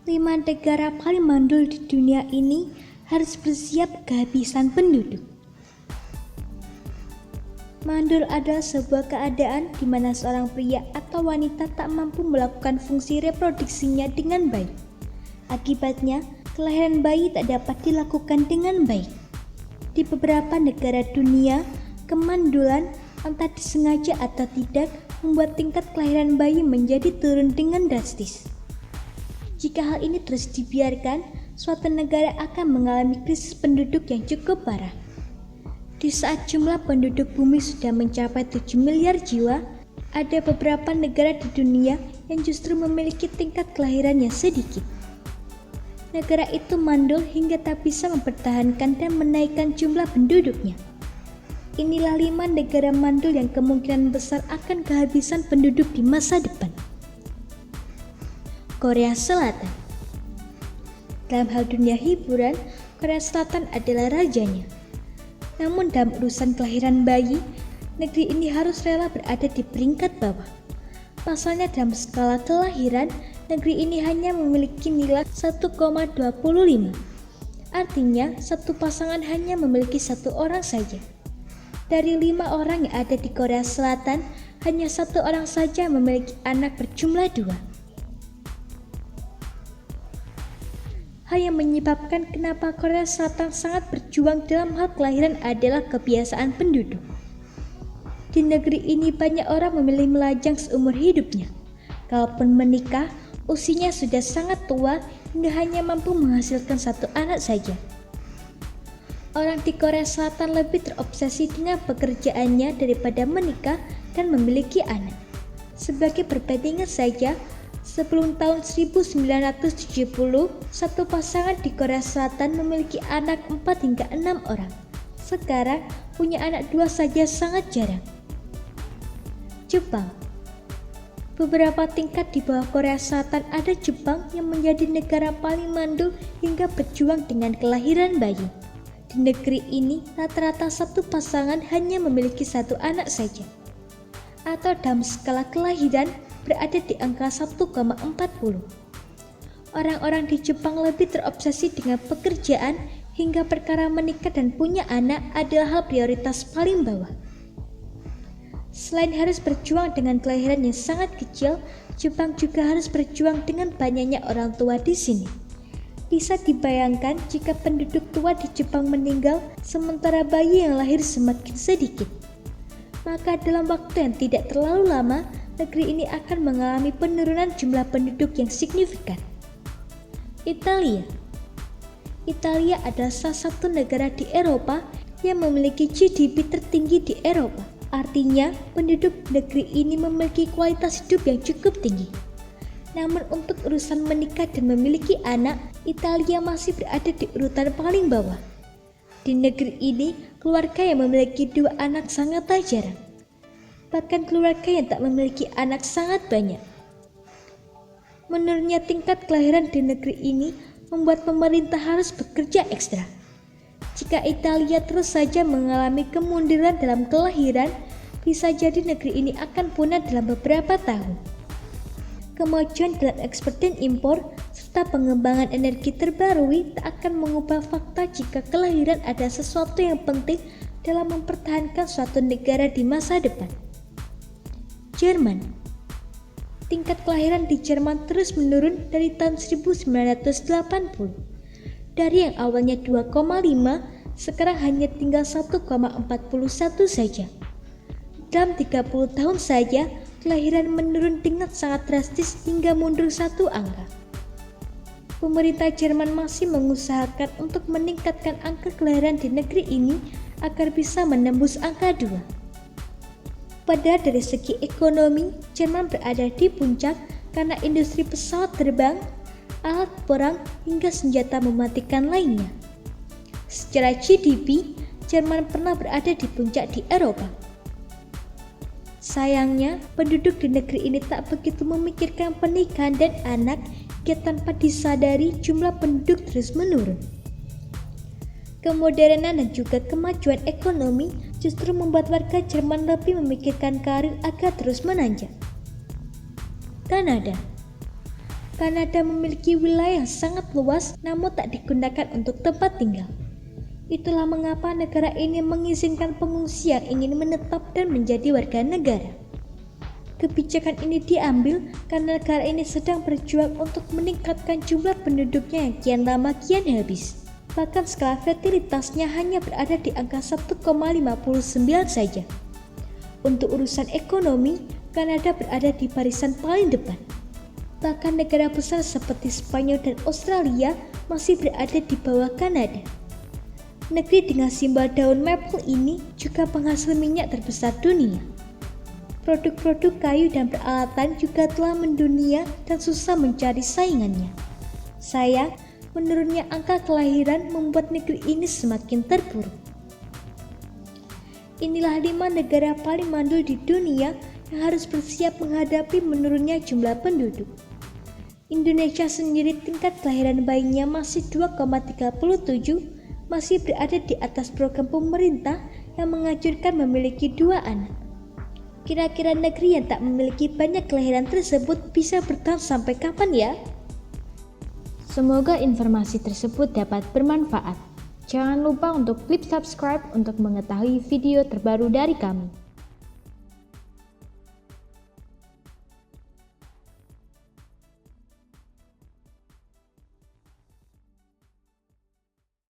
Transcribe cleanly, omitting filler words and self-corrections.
5 negara paling mandul di dunia ini harus bersiap kehabisan penduduk. Mandul adalah sebuah keadaan di mana seorang pria atau wanita tak mampu melakukan fungsi reproduksinya dengan baik. Akibatnya, kelahiran bayi tak dapat dilakukan dengan baik. Di beberapa negara dunia, kemandulan, entah disengaja atau tidak, membuat tingkat kelahiran bayi menjadi turun dengan drastis. Jika hal ini terus dibiarkan, suatu negara akan mengalami krisis penduduk yang cukup parah. Di saat jumlah penduduk bumi sudah mencapai 7 miliar jiwa, ada beberapa negara di dunia yang justru memiliki tingkat kelahiran yang sedikit. Negara itu mandul hingga tak bisa mempertahankan dan menaikkan jumlah penduduknya. Inilah 5 negara mandul yang kemungkinan besar akan kehabisan penduduk di masa depan. Korea Selatan. Dalam hal dunia hiburan, Korea Selatan adalah rajanya. Namun dalam urusan kelahiran bayi, negeri ini harus rela berada di peringkat bawah. Pasalnya dalam skala kelahiran, negeri ini hanya memiliki nilai 1,25. Artinya, satu pasangan hanya memiliki 1 orang saja. Dari 5 orang yang ada di Korea Selatan, hanya 1 orang saja memiliki anak berjumlah 2. Hal yang menyebabkan kenapa Korea Selatan sangat berjuang dalam hal kelahiran adalah kebiasaan penduduk. Di negeri ini banyak orang memilih melajang seumur hidupnya. Kalaupun menikah, usianya sudah sangat tua hingga hanya mampu menghasilkan 1 anak saja. Orang di Korea Selatan lebih terobsesi dengan pekerjaannya daripada menikah dan memiliki anak. Sebagai perbandingan saja, sebelum tahun 1970, satu pasangan di Korea Selatan memiliki anak 4 hingga 6 orang. Sekarang, punya anak 2 saja sangat jarang. Jepang. Beberapa tingkat di bawah Korea Selatan ada Jepang yang menjadi negara paling mandul hingga berjuang dengan kelahiran bayi. Di negeri ini, rata-rata satu pasangan hanya memiliki 1 anak saja. Atau dalam skala kelahiran, berada di angka 1,40. Orang-orang di Jepang lebih terobsesi dengan pekerjaan hingga perkara menikah dan punya anak adalah hal prioritas paling bawah. Selain harus berjuang dengan kelahiran yang sangat kecil, Jepang juga harus berjuang dengan banyaknya orang tua di sini. Bisa dibayangkan jika penduduk tua di Jepang meninggal sementara bayi yang lahir semakin sedikit. Maka dalam waktu yang tidak terlalu lama, negeri ini akan mengalami penurunan jumlah penduduk yang signifikan. Italia. Italia adalah salah satu negara di Eropa yang memiliki GDP tertinggi di Eropa. Artinya, penduduk negeri ini memiliki kualitas hidup yang cukup tinggi. Namun untuk urusan menikah dan memiliki anak, Italia masih berada di urutan paling bawah. Di negeri ini, keluarga yang memiliki 2 anak sangatlah jarang. Bahkan keluarga yang tak memiliki anak sangat banyak. Menurunnya tingkat kelahiran di negeri ini membuat pemerintah harus bekerja ekstra. Jika Italia terus saja mengalami kemunduran dalam kelahiran, bisa jadi negeri ini akan punah dalam beberapa tahun. Kemajuan dalam ekspor dan impor, serta pengembangan energi terbarukan tak akan mengubah fakta jika kelahiran ada sesuatu yang penting dalam mempertahankan suatu negara di masa depan. Jerman. Tingkat kelahiran di Jerman terus menurun dari tahun 1980. Dari yang awalnya 2,5, sekarang hanya tinggal 1,41 saja. Dalam 30 tahun saja, kelahiran menurun dengan sangat drastis hingga mundur 1 angka. Pemerintah Jerman masih mengusahakan untuk meningkatkan angka kelahiran di negeri ini agar bisa menembus angka 2. Padahal dari segi ekonomi, Jerman berada di puncak karena industri pesawat terbang, alat perang, hingga senjata mematikan lainnya. Secara GDP, Jerman pernah berada di puncak di Eropa. Sayangnya, penduduk di negeri ini tak begitu memikirkan pernikahan dan anak, hingga tanpa disadari jumlah penduduk terus menurun. Kemodernan dan juga kemajuan ekonomi justru membuat warga Jerman lebih memikirkan karir agar terus menanjak. Kanada. Kanada memiliki wilayah yang sangat luas namun tak digunakan untuk tempat tinggal. Itulah mengapa negara ini mengizinkan pengungsi yang ingin menetap dan menjadi warga negara. Kebijakan ini diambil karena negara ini sedang berjuang untuk meningkatkan jumlah penduduknya yang kian lama kian habis. Bahkan skala fertilitasnya hanya berada di angka 1,59 saja. Untuk urusan ekonomi, Kanada berada di barisan paling depan. Bahkan negara besar seperti Spanyol dan Australia masih berada di bawah Kanada. Negeri dengan simbol daun maple ini juga penghasil minyak terbesar dunia. Produk-produk kayu dan peralatan juga telah mendunia dan susah mencari saingannya. Sayang, menurunnya angka kelahiran membuat negeri ini semakin terpuruk. Inilah 5 negara paling mandul di dunia yang harus bersiap menghadapi menurunnya jumlah penduduk. Indonesia sendiri tingkat kelahiran bayinya masih 2,37, masih berada di atas program pemerintah yang menganjurkan memiliki 2 anak. Kira-kira negeri yang tak memiliki banyak kelahiran tersebut bisa bertahan sampai kapan ya? Semoga informasi tersebut dapat bermanfaat. Jangan lupa untuk klik subscribe untuk mengetahui video terbaru dari kami.